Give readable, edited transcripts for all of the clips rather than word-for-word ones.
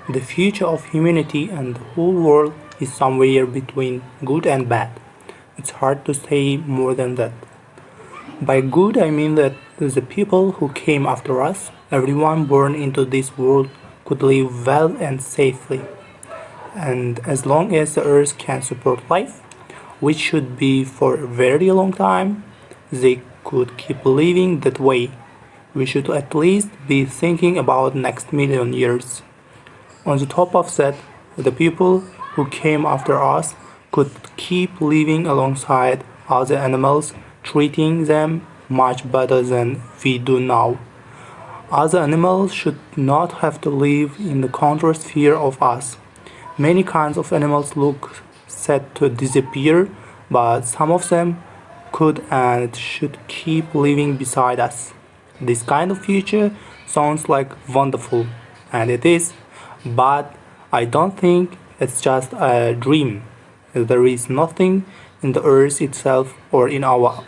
The future of humanity and the whole world is somewhere between good and bad. It's hard to say more than that. By good, I mean that the people who came after us, everyone born into this world, could live well and safely. And as long as the earth can support life, which should be for a very long time, they could keep living that way. We should at least be thinking about next million years. On the top of that, the people who came after us could keep living alongside other animals, treating them much better than we do now. Other animals should not have to live in the constant fear of us. Many kinds of animals look set to disappear, but some of them could and should keep living beside us. This kind of future sounds like wonderful, and it is, but I don't think it's just a dream. There is nothing in the earth itself or in our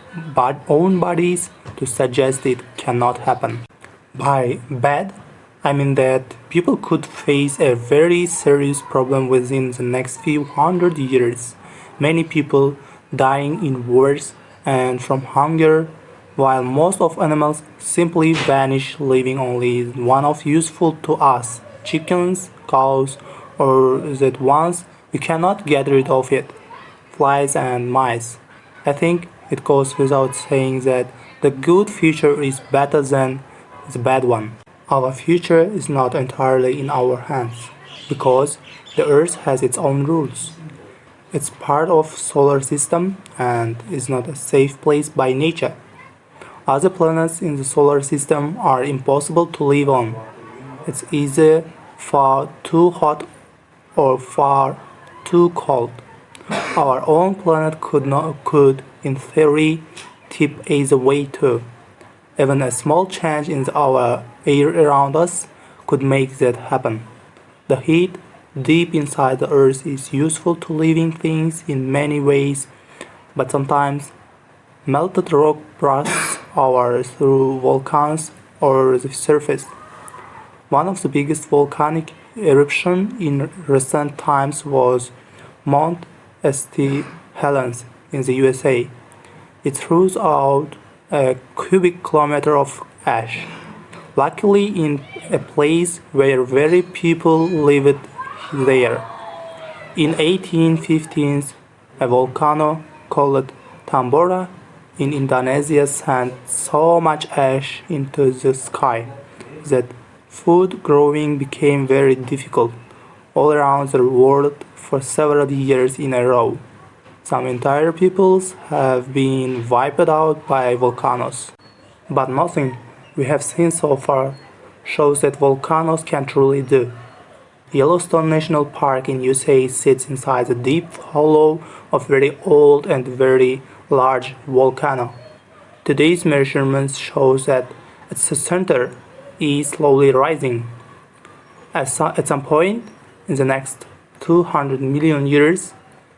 own bodies to suggest it cannot happen. By bad, I mean that people could face a very serious problem within the next few hundred years. Many people dying in wars and from hunger, while most of animals simply vanish, leaving only one of useful to us, chickens, cows, or that ones we cannot get rid of it, flies and mice. I think it goes without saying that the good future is better than the bad one. Our future is not entirely in our hands because the earth has its own rules. It's part of solar system and is not a safe place by nature. Other planets in the solar system are impossible to live on. It's either far too hot or far too cold. Our own planet could in theory tip either way too. Even a small change in our air around us could make that happen. The heat deep inside the earth is useful to living things in many ways, but sometimes melted rock bursts out through volcanoes or the surface. One of the biggest volcanic eruptions in recent times was Mount St. Helens in the USA. It threw out a cubic kilometer of ash. Luckily, in a place where very people lived there. In 1815s, a volcano called Tambora in Indonesia sent so much ash into the sky that food growing became very difficult all around the world for several years in a row. Some entire peoples have been wiped out by volcanoes. But nothing we have seen so far shows that volcanoes can truly do. Yellowstone National Park in USA sits inside the deep hollow of very old and very large volcano. Today's measurements shows that its center is slowly rising. At some point in the next 200 million years,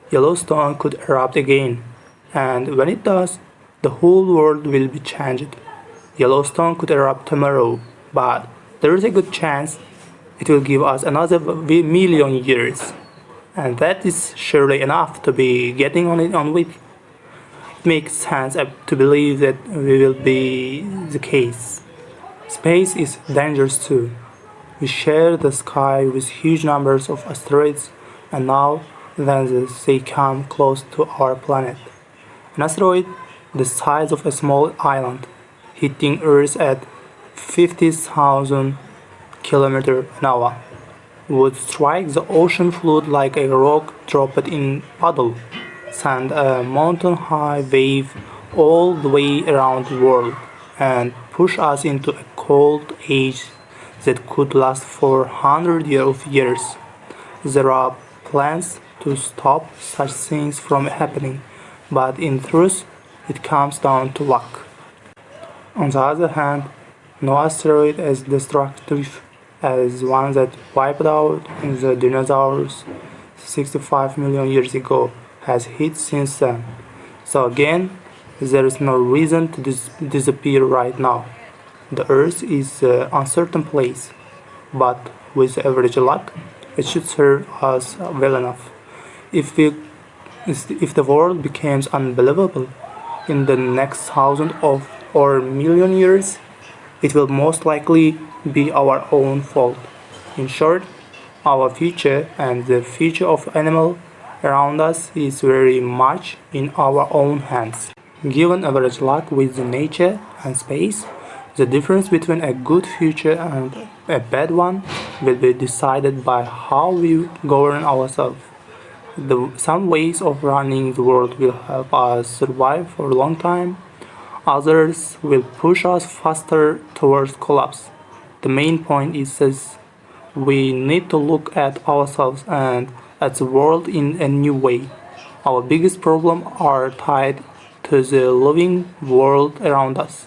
Yellowstone could erupt again, and when it does, the whole world will be changed. Yellowstone could erupt tomorrow, but there is a good chance it will give us another million years, and that is surely enough to be getting on with. It makes sense to believe that will be the case. Space is dangerous too. We share the sky with huge numbers of asteroids, and now then they come close to our planet. An asteroid the size of a small island, hitting Earth at 50,000 km an hour, would strike the ocean floor like a rock dropped in puddle, send a mountain-high wave all the way around the world, and push us into a cold age that could last for hundreds of years. There are plans to stop such things from happening, but in truth, it comes down to luck. On the other hand, no asteroid as destructive as one that wiped out the dinosaurs 65 million years ago has hit since then. So again, there is no reason to disappear right now. The Earth is an uncertain place, but with average luck, it should serve us well enough. If we if the world becomes unbelievable in the next thousand of or million years, it will most likely be our own fault. In short, our future and the future of animals around us is very much in our own hands. Given average luck with nature and space, the difference between a good future and a bad one will be decided by how we govern ourselves. Some ways of running the world will help us survive for a long time, others will push us faster towards collapse. The main point is this: we need to look at ourselves and at the world in a new way. Our biggest problems are tied to the living world around us.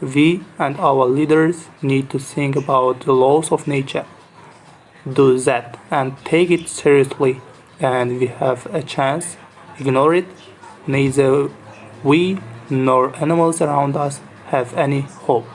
We and our leaders need to think about the laws of nature, do that, and take it seriously, and we have a chance. Ignore it, neither we nor animals around us have any hope.